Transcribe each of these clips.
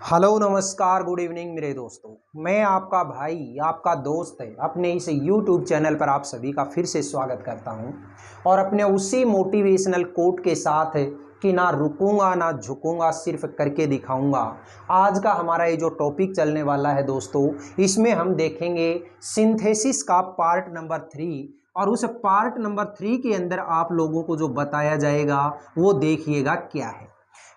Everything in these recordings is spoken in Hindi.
हेलो नमस्कार गुड इवनिंग मेरे दोस्तों। मैं आपका भाई आपका दोस्त है अपने इस यूट्यूब चैनल पर आप सभी का फिर से स्वागत करता हूं और अपने उसी मोटिवेशनल कोट के साथ कि ना रुकूंगा ना झुकूंगा सिर्फ करके दिखाऊंगा। आज का हमारा ये जो टॉपिक चलने वाला है दोस्तों, इसमें हम देखेंगे सिंथेसिस का पार्ट नंबर 3 और उस पार्ट नंबर 3 के अंदर आप लोगों को जो बताया जाएगा वो देखिएगा क्या है।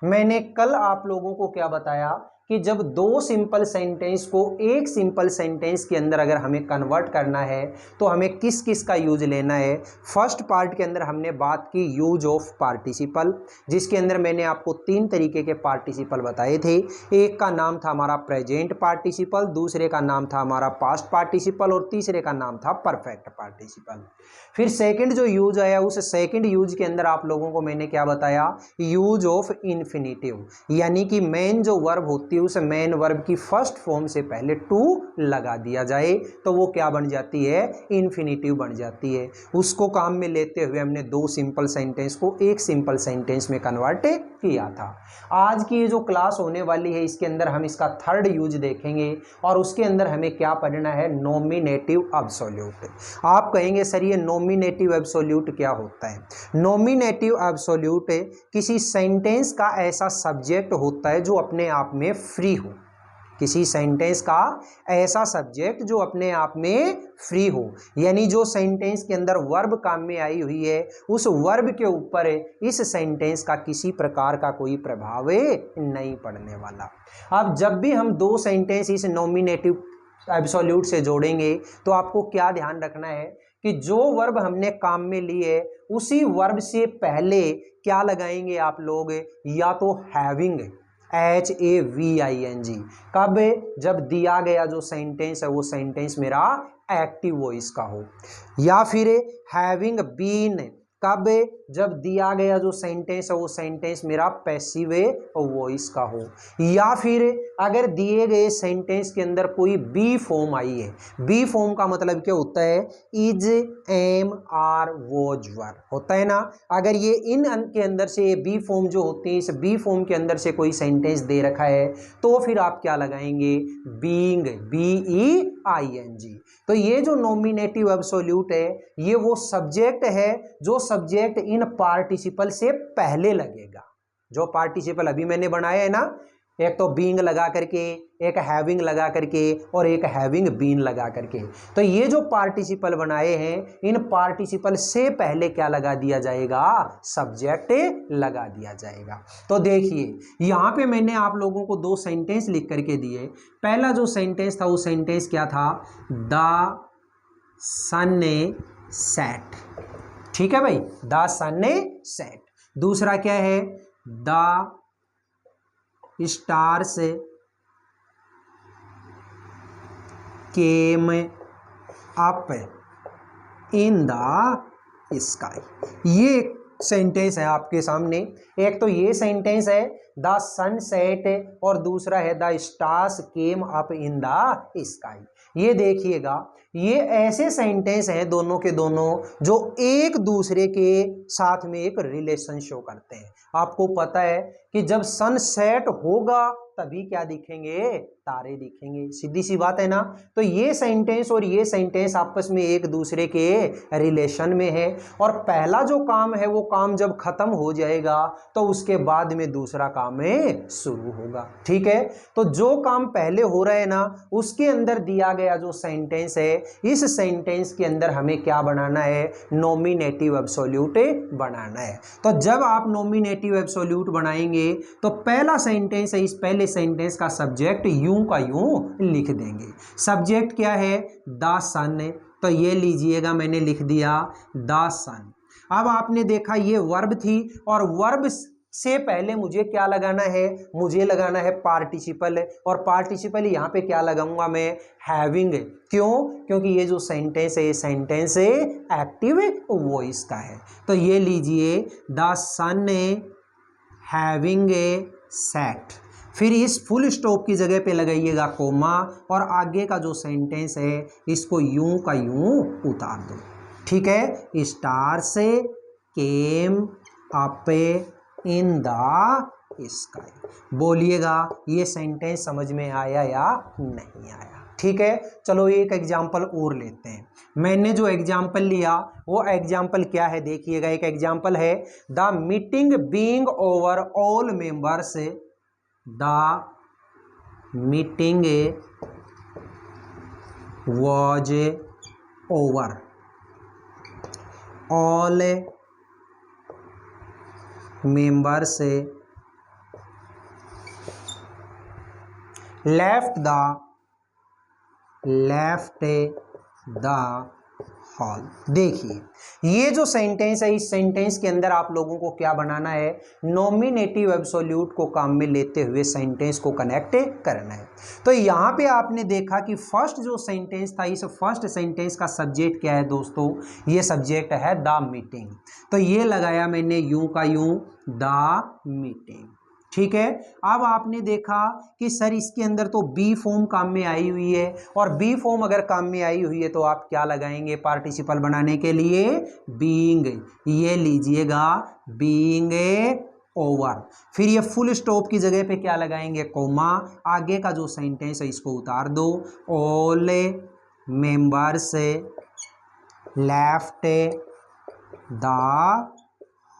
मैंने कल आप लोगों को क्या बताया कि जब दो सिंपल सेंटेंस को एक सिंपल सेंटेंस के अंदर अगर हमें कन्वर्ट करना है तो हमें किस किस का यूज लेना है। फर्स्ट पार्ट के अंदर हमने बात की यूज ऑफ पार्टिसिपल, जिसके अंदर मैंने आपको 3 तरीके के पार्टिसिपल बताए थे। एक का नाम था हमारा प्रेजेंट पार्टिसिपल, दूसरे का नाम था हमारा पास्ट पार्टिसिपल और तीसरे का नाम था परफेक्ट पार्टिसिपल। फिर सेकंड जो यूज आया, उस सेकंड यूज के अंदर आप लोगों को मैंने क्या बताया, यूज ऑफ इन्फिनिटिव, यानी कि मेन जो वर्ब होती है उस मेन वर्ब की फर्स्ट फॉर्म से पहले टू लगा दिया जाए तो वो क्या बन जाती है, इन्फिनिटिव बन जाती है। उसको काम में लेते हुए हमने दो सिंपल सेंटेंस को एक सिंपल सेंटेंस में कन्वर्ट किया था। आज की ये जो क्लास होने वाली है इसके अंदर हम इसका थर्ड यूज देखेंगे और उसके अंदर हमें क्या पढ़ना है, नॉमिनेटिव एब्सोल्यूट। आप कहेंगे सर ये नॉमिनेटिव एब्सोल्यूट क्या होता है। नॉमिनेटिव एब्सोल्यूट किसी सेंटेंस का ऐसा सब्जेक्ट होता है जो अपने आप में फ्री हो, किसी सेंटेंस का ऐसा सब्जेक्ट जो अपने आप में फ्री हो, यानी जो सेंटेंस के अंदर वर्ब काम में आई हुई है उस वर्ब के ऊपर इस सेंटेंस का किसी प्रकार का कोई प्रभाव नहीं पड़ने वाला। अब जब भी हम दो सेंटेंस इस नॉमिनेटिव एब्सोल्यूट से जोड़ेंगे तो आपको क्या ध्यान रखना है कि जो वर्ब हमने काम में ली है उसी वर्ब से पहले क्या लगाएंगे आप लोग, या तो हैविंग, HAVING, कब, जब दिया गया जो सेंटेंस है वो सेंटेंस मेरा एक्टिव वॉइस का हो, या फिर हैविंग बीन, कब, जब दिया गया जो सेंटेंस है वो सेंटेंस मेरा पैसिव वॉइस का हो, या फिर अगर दिए गए सेंटेंस के अंदर कोई बी फॉर्म आई है। बी फॉर्म का मतलब क्या होता है, इज, एम, आर, वॉज, वर होता है ना। अगर ये इन के अंदर से बी फॉर्म जो होती है, इस बी फॉर्म के अंदर से कोई सेंटेंस दे रखा है तो फिर आप क्या लगाएंगे, बीइंग, BEING। तो ये जो नॉमिनेटिव एब्सोल्यूट है ये वो सब्जेक्ट है जो सब्जेक्ट इन पार्टिसिपल से पहले लगेगा। जो पार्टिसिपल अभी मैंने बनाया है ना, एक तो बीइंग लगा करके, एक हैविंग लगा करके और एक हैविंग बीन लगा करके, तो ये जो पार्टिसिपल बनाए हैं इन पार्टिसिपल से पहले क्या लगा दिया जाएगा, सब्जेक्ट लगा दिया जाएगा। तो देखिए यहां पे मैंने आप लोगों को दो सेंटेंस लिख करके दिए। पहला जो सेंटेंस था वो सेंटेंस क्या था, द सन सेट, ठीक है भाई, द सन सेट। दूसरा क्या है, the stars came up in the sky. ये सेंटेंस है आपके सामने। एक तो ये सेंटेंस है द सन सेट और दूसरा है the stars came up in the sky. ये देखिएगा ये ऐसे सेंटेंस हैं दोनों के दोनों जो एक दूसरे के साथ में एक रिलेशन शो करते हैं। आपको पता है कि जब सन सेट होगा तभी क्या दिखेंगे, तारे दिखेंगे, सीधी सी बात है ना। तो ये सेंटेंस और ये सेंटेंस आपस में एक दूसरे के रिलेशन में है और पहला जो काम है वो काम जब खत्म हो जाएगा तो उसके बाद में दूसरा काम शुरू होगा, ठीक है। तो जो काम पहले हो रहा है ना उसके अंदर दिया गया जो सेंटेंस है इस सेंटेंस के अंदर हमें क्या बनाना है, नॉमिनेटिव एब्सोल्यूट बनाना है। तो जब आप नॉमिनेटिव एब्सोल्यूट बनाएंगे तो पहला सेंटेंस है, इस पहले सेंटेंस का सब्जेक्ट यूं का यूं लिख देंगे। सब्जेक्ट क्या है, द सन, तो ये लीजिएगा मैंने लिख दिया द सन। अब आपने देखा ये वर्ब थी और वर्ब से पहले मुझे क्या लगाना है, मुझे लगाना है पार्टिसिपल, और पार्टिसिपल यहां पे क्या लगाऊंगा मैं, हैविंग। क्यों, क्योंकि ये जो सेंटेंस है ये सेंटेंस एक्टिव वॉइस का है। तो ये लीजिए the sun having a set, फिर इस फुल स्टॉप की जगह पे लगाइएगा कोमा और आगे का जो सेंटेंस है इसको यूं का यूं उतार दो, ठीक है। स्टार से came up in the sky. बोलिएगा ये सेंटेंस समझ में आया या नहीं आया। ठीक है, चलो एक एग्जाम्पल और लेते हैं। मैंने जो एग्जाम्पल लिया वो एग्जाम्पल क्या है देखिएगा। एक एग्जाम्पल है the meeting being over all members, the meeting was over, all members left the hall. देखिए ये जो सेंटेंस है, इस सेंटेंस के अंदर आप लोगों को क्या बनाना है, नॉमिनेटिव एब्सोल्यूट को काम में लेते हुए सेंटेंस को कनेक्ट करना है। तो यहाँ पे आपने देखा कि फर्स्ट जो सेंटेंस था, इस फर्स्ट सेंटेंस का सब्जेक्ट क्या है दोस्तों, ये सब्जेक्ट है द मीटिंग। तो ये लगाया मैंने यूं का यूं, द मीटिंग। ठीक है, अब आपने देखा कि सर इसके अंदर तो बी फॉर्म काम में आई हुई है, और बी फॉर्म अगर काम में आई हुई है तो आप क्या लगाएंगे पार्टिसिपल बनाने के लिए, बीइंग। ये लीजिएगा बीइंग ओवर, फिर ये फुल स्टॉप की जगह पे क्या लगाएंगे, कोमा। आगे का जो सेंटेंस है इसको उतार दो, all members left the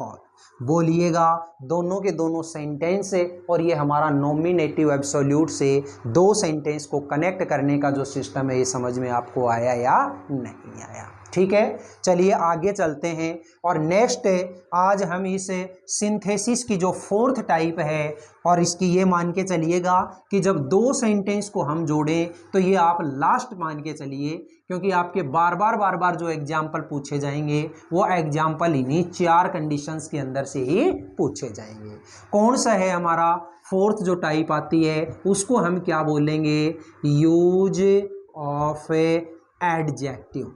hall. बोलिएगा दोनों के दोनों सेंटेंस है, और ये हमारा नॉमिनेटिव एब्सोल्यूट से दो सेंटेंस को कनेक्ट करने का जो सिस्टम है, ये समझ में आपको आया या नहीं आया। ठीक है, चलिए आगे चलते हैं। और नेक्स्ट आज हम इस सिंथेसिस की जो फोर्थ टाइप है, और इसकी ये मान के चलिएगा कि जब दो सेंटेंस को हम जोड़ें तो ये आप लास्ट मान के चलिए, क्योंकि आपके बार बार जो एग्जाम्पल पूछे जाएंगे वो एग्जाम्पल इन्हीं चार कंडीशंस के अंदर से ही पूछे जाएंगे। कौन सा है हमारा फोर्थ जो टाइप आती है, उसको हम क्या बोलेंगे, यूज ऑफ एडजेक्टिव।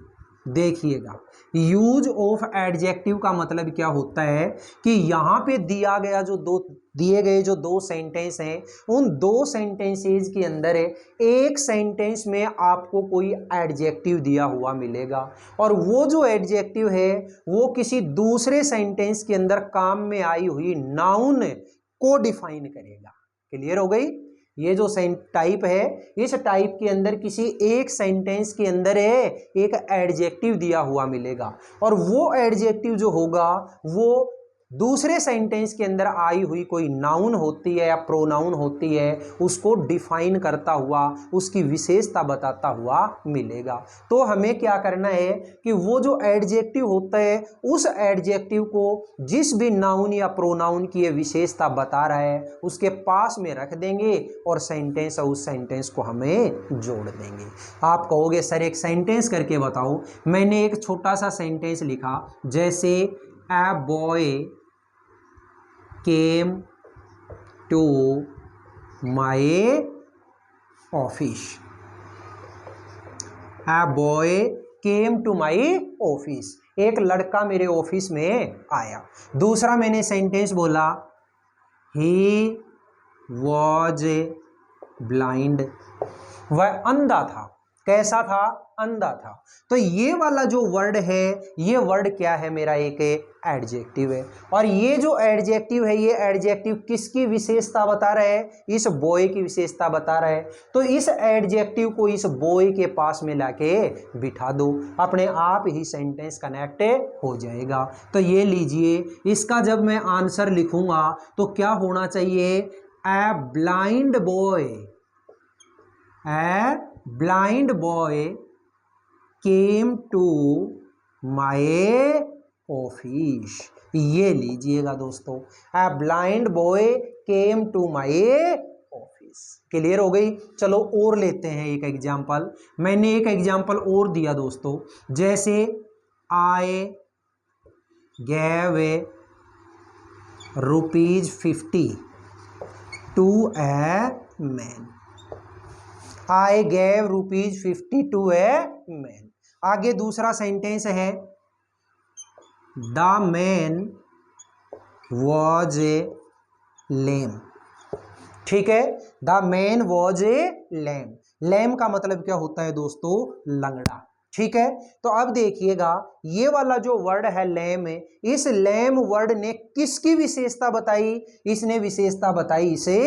देखिएगा यूज ऑफ एडजेक्टिव का मतलब क्या होता है कि यहाँ पे दिए गए जो दो सेंटेंस हैं, उन दो सेंटेंसेस के अंदर एक सेंटेंस में आपको कोई एडजेक्टिव दिया हुआ मिलेगा, और वो जो एडजेक्टिव है वो किसी दूसरे सेंटेंस के अंदर काम में आई हुई नाउन को डिफाइन करेगा। क्लियर हो गई। ये जो टाइप है, इस टाइप के अंदर किसी एक सेंटेंस के अंदर एक एडजेक्टिव दिया हुआ मिलेगा, और वो एडजेक्टिव जो होगा वो दूसरे सेंटेंस के अंदर आई हुई कोई नाउन होती है या प्रोनाउन होती है, उसको डिफाइन करता हुआ, उसकी विशेषता बताता हुआ मिलेगा। तो हमें क्या करना है कि वो जो एडजेक्टिव होता है, उस एडजेक्टिव को जिस भी नाउन या प्रोनाउन की ये विशेषता बता रहा है उसके पास में रख देंगे, और सेंटेंस और उस सेंटेंस को हमें जोड़ देंगे। आप कहोगे सर एक सेंटेंस करके बताओ। मैंने एक छोटा सा सेंटेंस लिखा, जैसे a boy came to my office। A boy came to my office, एक लड़का मेरे ऑफिस में आया। दूसरा मैंने सेंटेंस बोला, he was blind, वह अंधा था। कैसा था, अंधा था। तो ये वाला जो वर्ड है, ये वर्ड क्या है, मेरा एक एडजेक्टिव है, और ये जो एडजेक्टिव है, ये एडजेक्टिव किसकी विशेषता बता रहा है, इस बॉय की विशेषता बता रहा है। तो इस एडजेक्टिव को इस बॉय के पास में लाके बिठा दो, अपने आप ही सेंटेंस कनेक्ट हो जाएगा। तो ये लीजिए, इसका जब मैं आंसर लिखूंगा तो क्या होना चाहिए, a blind boy, A blind boy came to my office। ये लीजिएगा दोस्तों, a blind boy came to my office। Clear हो गई। चलो और लेते हैं एक एग्जाम्पल। मैंने एक एग्जाम्पल और दिया दोस्तों, जैसे I gave ₹50 to a man। I gave ₹50 to a man। आगे दूसरा सेंटेंस है, The man was lame। ठीक है, The man was lame। lame का मतलब क्या होता है दोस्तों, लंगड़ा। ठीक है। तो अब देखिएगा ये वाला जो वर्ड है लैम, इस लैम वर्ड ने किसकी विशेषता बताई? इसने विशेषता बताई इसे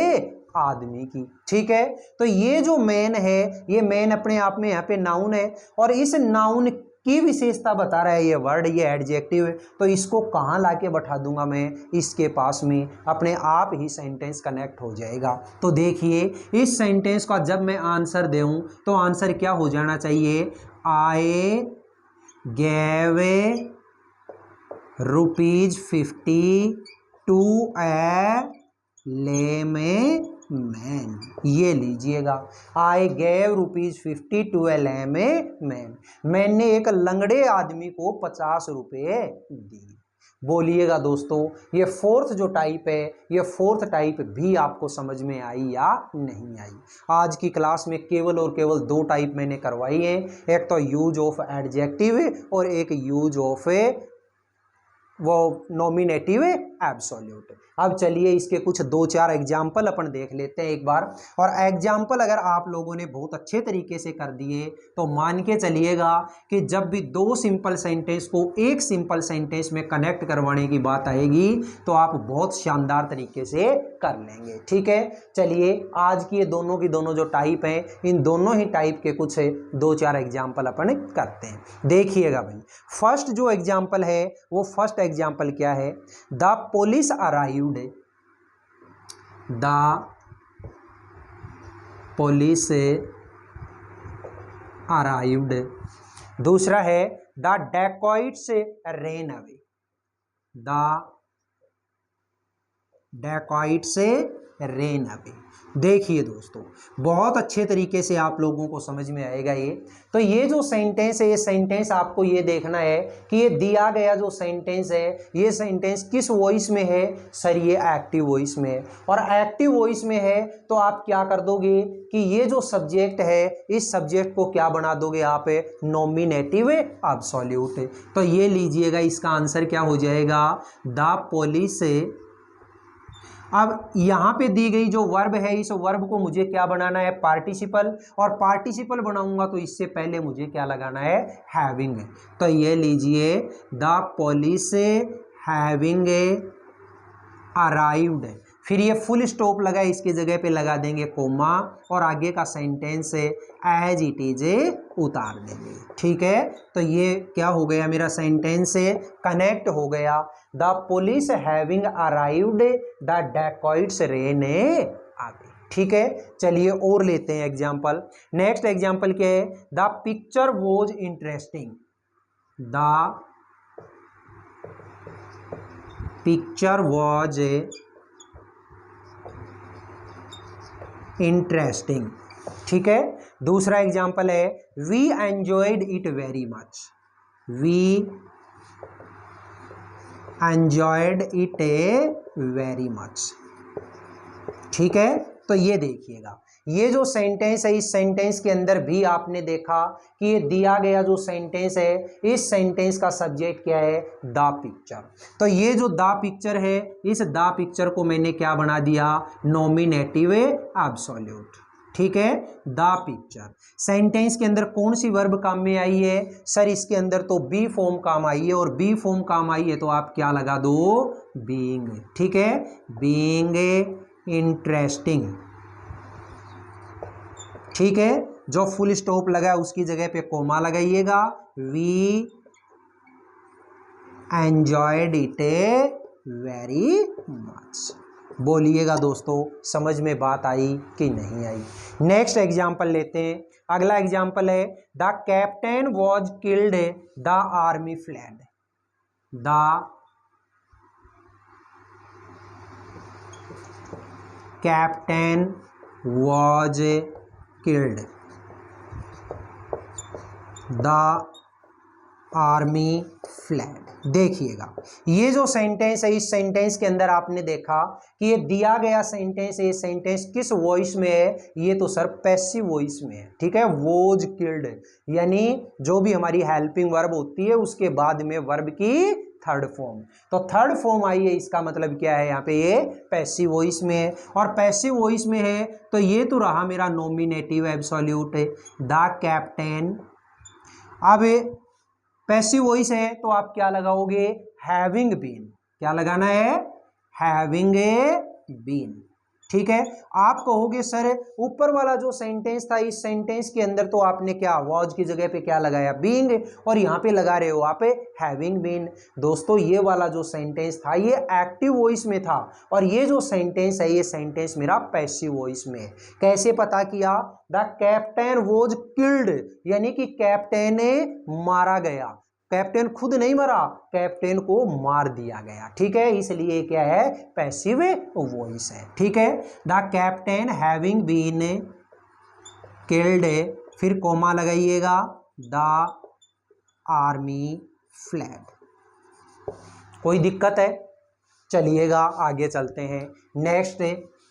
आदमी की। ठीक है। तो ये जो मैन है, ये मैन अपने आप में यहाँ पे नाउन है और इस नाउन की विशेषता बता रहा है ये वर्ड, ये एडजेक्टिव है। तो इसको कहाँ लाके बैठा दूंगा मैं? इसके पास में, अपने आप ही सेंटेंस कनेक्ट हो जाएगा। तो देखिए इस सेंटेंस का जब मैं आंसर दूं तो आंसर क्या हो जाना चाहिए? आई गैव ₹50 टू ए मैन। ये लीजिएगा, आई गैव ₹50 टू ए मैन। मैंने एक लंगड़े आदमी को 50 रुपये दिए। बोलिएगा दोस्तों, ये फोर्थ जो टाइप है, ये फोर्थ टाइप भी आपको समझ में आई या नहीं आई? आज की क्लास में केवल और केवल दो टाइप मैंने करवाई है, एक तो यूज ऑफ एडजेक्टिव और एक यूज ऑफ वो नॉमिनेटिव एब्सोल्यूट। अब चलिए इसके कुछ दो चार एग्जाम्पल अपन देख लेते हैं एक बार। और एग्जाम्पल अगर आप लोगों ने बहुत अच्छे तरीके से कर दिए तो मान के चलिएगा कि जब भी दो सिंपल सेंटेंस को एक सिंपल सेंटेंस में कनेक्ट करवाने की बात आएगी तो आप बहुत शानदार तरीके से कर लेंगे। ठीक है। चलिए आज की ये दोनों की दोनों जो टाइप हैं, इन दोनों ही टाइप के कुछ दो चार एग्जाम्पल अपन करते हैं। देखिएगा भाई, फर्स्ट जो एग्जाम्पल है वो फर्स्ट एग्जाम्पल क्या है? The police arrived, the police arrived. दूसरा है the dacoits ran away, the dacoits ran away. देखिए दोस्तों, बहुत अच्छे तरीके से आप लोगों को समझ में आएगा ये। तो ये जो सेंटेंस है, ये सेंटेंस आपको ये देखना है कि ये दिया गया जो सेंटेंस है, ये सेंटेंस किस वॉइस में है? सर ये एक्टिव वॉइस में है। और एक्टिव वॉइस में है तो आप क्या कर दोगे कि ये जो सब्जेक्ट है, इस सब्जेक्ट को क्या बना दोगे आप? Nominative absolute. तो ये लीजिएगा, इसका आंसर क्या हो जाएगा? The police. अब यहाँ पे दी गई जो वर्ब है, इस वर्ब को मुझे क्या बनाना है? पार्टिसिपल। और पार्टिसिपल बनाऊंगा तो इससे पहले मुझे क्या लगाना है? हैविंग। तो ये लीजिए, द पुलिस हैविंग अराइव्ड। फिर ये फुल स्टॉप लगा, इसकी जगह पे लगा देंगे कोमा और आगे का सेंटेंस एज इट इज उतार देंगे। ठीक है। तो ये क्या हो गया? मेरा सेंटेंस कनेक्ट हो गया। The police having arrived the dacoits ran away. ठीक है। चलिए और लेते हैं एग्जाम्पल। नेक्स्ट एग्जाम्पल क्या है? The picture was interesting, the picture was interesting. ठीक है। दूसरा एग्जाम्पल है we enjoyed it very much, we enjoyed it very much. ठीक है। तो ये देखिएगा, ये जो सेंटेंस है, इस सेंटेंस के अंदर भी आपने देखा कि ये दिया गया जो सेंटेंस है, इस सेंटेंस का सब्जेक्ट क्या है? The picture. तो ये जो द पिक्चर है, इस द पिक्चर को मैंने क्या बना दिया? Nominative absolute. ठीक है। द पिक्चर सेंटेंस के अंदर कौन सी वर्ब काम में आई है? सर इसके अंदर तो बी फॉर्म काम आई है, और बी फॉर्म काम आई है तो आप क्या लगा दो? बीइंग। ठीक है। Being interesting. ठीक है। जो फुल स्टॉप लगा है उसकी जगह पे कोमा लगाइएगा। We enjoyed it very much. बोलिएगा दोस्तों, समझ में बात आई कि नहीं आई? नेक्स्ट एग्जाम्पल लेते हैं। अगला एग्जाम्पल है the captain was killed the army fled, the captain was killed the army flag. देखिएगा, ये जो सेंटेंस है, इस सेंटेंस के अंदर आपने देखा कि ये दिया गया सेंटेंस है, ये सेंटेंस किस वॉइस में है? ये तो सर पैसिव वॉइस में है। ठीक है। वॉज किल्ड यानी जो भी हमारी हेल्पिंग वर्ब होती है उसके बाद में वर्ब की थर्ड फॉर्म। तो थर्ड फॉर्म आई है, इसका मतलब क्या है? यहाँ पे ये पैसिव वॉइस में है, और पैसिव वॉइस में है तो ये तो रहा मेरा नॉमिनेटिव एब्सोल्यूट है। द कैप्टन अब पैसिव वॉइस है तो आप क्या लगाओगे, हैविंग बीन, क्या लगाना है, हैविंग बीन। ठीक है, आप कहोगे सर ऊपर वाला जो सेंटेंस था इस सेंटेंस के अंदर तो आपने क्या वॉज की जगह पे क्या लगाया, बीइंग, और यहाँ पे लगा रहे हो आप हैविंग बीन। दोस्तों ये वाला जो सेंटेंस था ये एक्टिव वॉइस में था और ये जो सेंटेंस है ये सेंटेंस मेरा पैसिव वॉइस में है। कैसे पता किया, द कैप्टन वॉज किल्ड, यानी कि कैप्टन ने मारा गया, कैप्टन खुद नहीं मरा, कैप्टन को मार दिया गया। ठीक है, इसलिए क्या है, पैसिव वॉइस है। ठीक है, the captain having been killed, फिर कोमा लगाइएगा, द आर्मी फ्लैड। कोई दिक्कत है, चलिएगा आगे चलते हैं नेक्स्ट।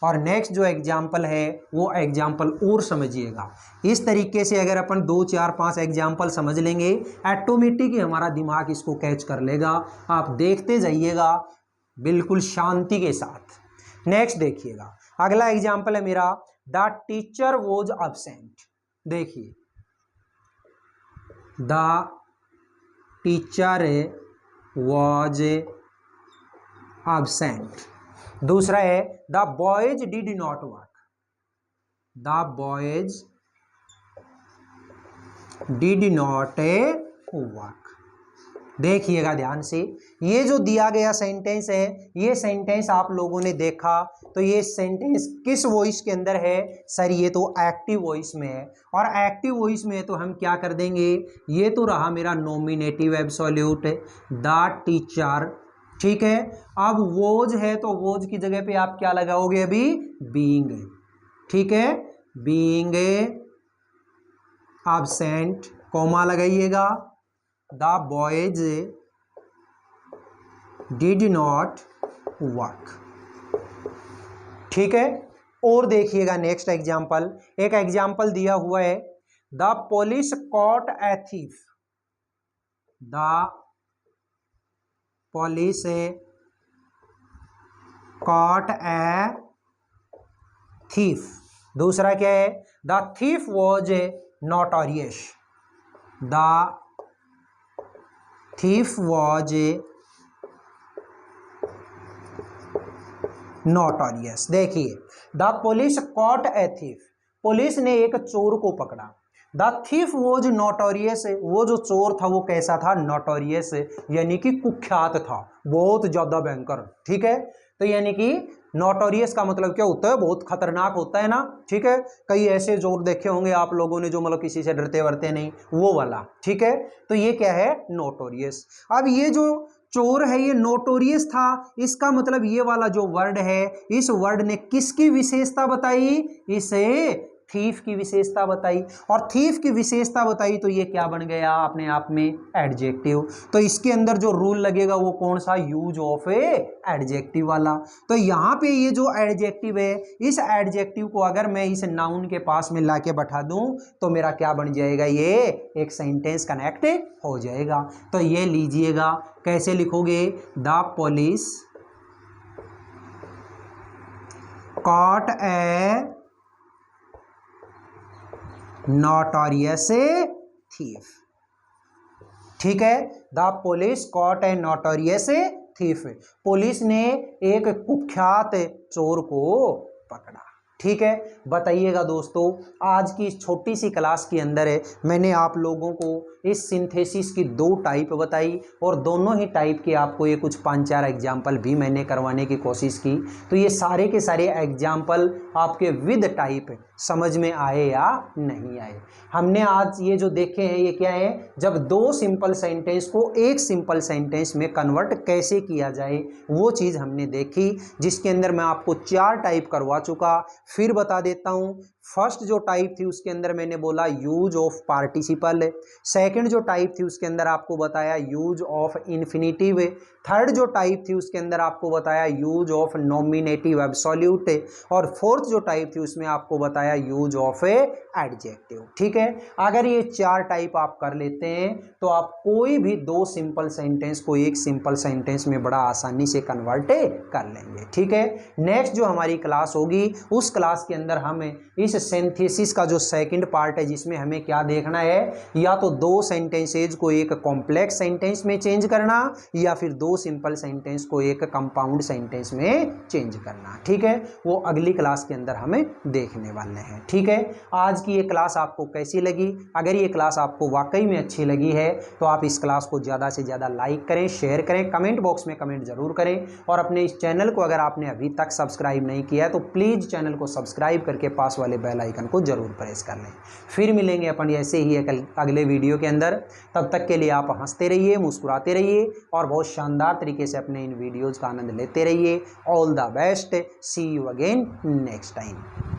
और नेक्स्ट जो एग्जाम्पल है वो एग्जाम्पल और समझिएगा। इस तरीके से अगर अपन 2 4 5 एग्जाम्पल समझ लेंगे ऑटोमेटिक ही हमारा दिमाग इसको कैच कर लेगा। आप देखते जाइएगा बिल्कुल शांति के साथ। नेक्स्ट देखिएगा, अगला एग्जाम्पल है मेरा, द टीचर वॉज अब्सेंट। देखिए, द टीचर वॉज absent। दूसरा है the boys did not work, the boys did not work. देखिएगा ध्यान से, ये जो दिया गया सेंटेंस है ये सेंटेंस आप लोगों ने देखा तो ये सेंटेंस किस वॉइस के अंदर है, सर ये तो एक्टिव वॉइस में है। और एक्टिव वॉइस में है तो हम क्या कर देंगे, ये तो रहा मेरा नॉमिनेटिव एब्सोल्यूट, द टीचर। ठीक है, अब वोज है तो वोज की जगह पे आप क्या लगाओगे, अभी बीइंग। ठीक है, बीइंग एब्सेंट, कॉमा लगाइएगा, the boys did not work. ठीक है, और देखिएगा नेक्स्ट एग्जाम्पल, एक एग्जाम्पल दिया हुआ है, the police caught a thief, the police caught a thief. दूसरा क्या है, the thief was notorious, the thief was notorious. देखिए, the police caught a thief, police ने एक चोर को पकड़ा। द थीफ वॉज नोटोरियस, वो जो चोर था वो कैसा था, नोटोरियस, यानी कि कुख्यात था, बहुत ज्यादा भयंकर। ठीक है, तो यानी कि नोटोरियस का मतलब क्या होता है, बहुत खतरनाक होता है ना। ठीक है, कई ऐसे चोर देखे होंगे आप लोगों ने जो मतलब किसी से डरते वरते नहीं, वो वाला। ठीक है, तो ये क्या है, नोटोरियस। अब ये जो चोर है ये नोटोरियस था, इसका मतलब ये वाला जो वर्ड है इस वर्ड ने किसकी विशेषता बताई, इसे थीफ की विशेषता बताई। और थीफ की विशेषता बताई तो ये क्या बन गया अपने आप में, एडजेक्टिव। तो इसके अंदर जो रूल लगेगा वो कौन सा, यूज ऑफ एडजेक्टिव वाला। तो यहाँ पे ये जो एडजेक्टिव है इस एडजेक्टिव को अगर मैं इस नाउन के पास में लाके बैठा दूं तो मेरा क्या बन जाएगा, ये एक सेंटेंस कनेक्ट हो जाएगा। तो ये लीजिएगा, कैसे लिखोगे, the police caught a notorious thief. ठीक है, the police caught a notorious thief, police ने एक कुख्यात चोर को पकड़ा। ठीक है, बताइएगा दोस्तों, आज की इस छोटी सी क्लास के अंदर मैंने आप लोगों को इस सिंथेसिस की 2 टाइप बताई और दोनों ही टाइप के आपको ये कुछ 5-4 एग्जाम्पल भी मैंने करवाने की कोशिश की। तो ये सारे के सारे एग्जाम्पल आपके विद टाइप समझ में आए या नहीं आए। हमने आज ये जो देखे हैं ये क्या है, जब 2 सिंपल सेंटेंस को एक सिंपल सेंटेंस में कन्वर्ट कैसे किया जाए वो चीज़ हमने देखी, जिसके अंदर मैं आपको 4 टाइप करवा चुका। फिर बता देता हूँ, फर्स्ट जो टाइप थी उसके अंदर मैंने बोला यूज ऑफ पार्टिसिपल, सेकंड जो टाइप थी उसके अंदर आपको बताया यूज ऑफ इन्फिनिटिव, थर्ड जो टाइप थी उसके अंदर आपको बताया यूज ऑफ नॉमिनेटिव एब्सोल्यूट, और फोर्थ जो टाइप थी उसमें आपको बताया यूज ऑफ एडजेक्टिव। ठीक है, अगर ये 4 टाइप आप कर लेते हैं तो आप कोई भी 2 सिंपल सेंटेंस को एक सिंपल सेंटेंस में बड़ा आसानी से कन्वर्ट कर लेंगे। ठीक है, नेक्स्ट जो हमारी क्लास होगी उस क्लास के अंदर हमें इस सिंथेसिस का जो सेकंड पार्ट है जिसमें हमें क्या देखना है, या तो दो सेंटेंसेज को एक कॉम्प्लेक्स सेंटेंस में चेंज करना या फिर दो सिंपल सेंटेंस को एक कंपाउंड सेंटेंस में चेंज करना। ठीक है, वो अगली क्लास के अंदर हमें देखने वाले हैं। ठीक है, आज की ये क्लास आपको कैसी लगी? अगर ये क्लास आपको वाकई में अच्छी लगी है तो आप इस क्लास को ज़्यादा से ज़्यादा लाइक करें, शेयर करें, कमेंट बॉक्स में कमेंट जरूर करें, और अपने इस चैनल को अगर आपने अभी तक सब्सक्राइब नहीं किया है तो प्लीज़ चैनल को सब्सक्राइब करके पास वाले बेल आइकन को जरूर प्रेस कर लें। फिर मिलेंगे अपन ऐसे ही एक अगले वीडियो के अंदर। तब तक के लिए आप हंसते रहिए, मुस्कुराते रहिए और बहुत शानदार तरीके से अपने इन वीडियोज़ का आनंद लेते रहिए। All the best, see you again next time.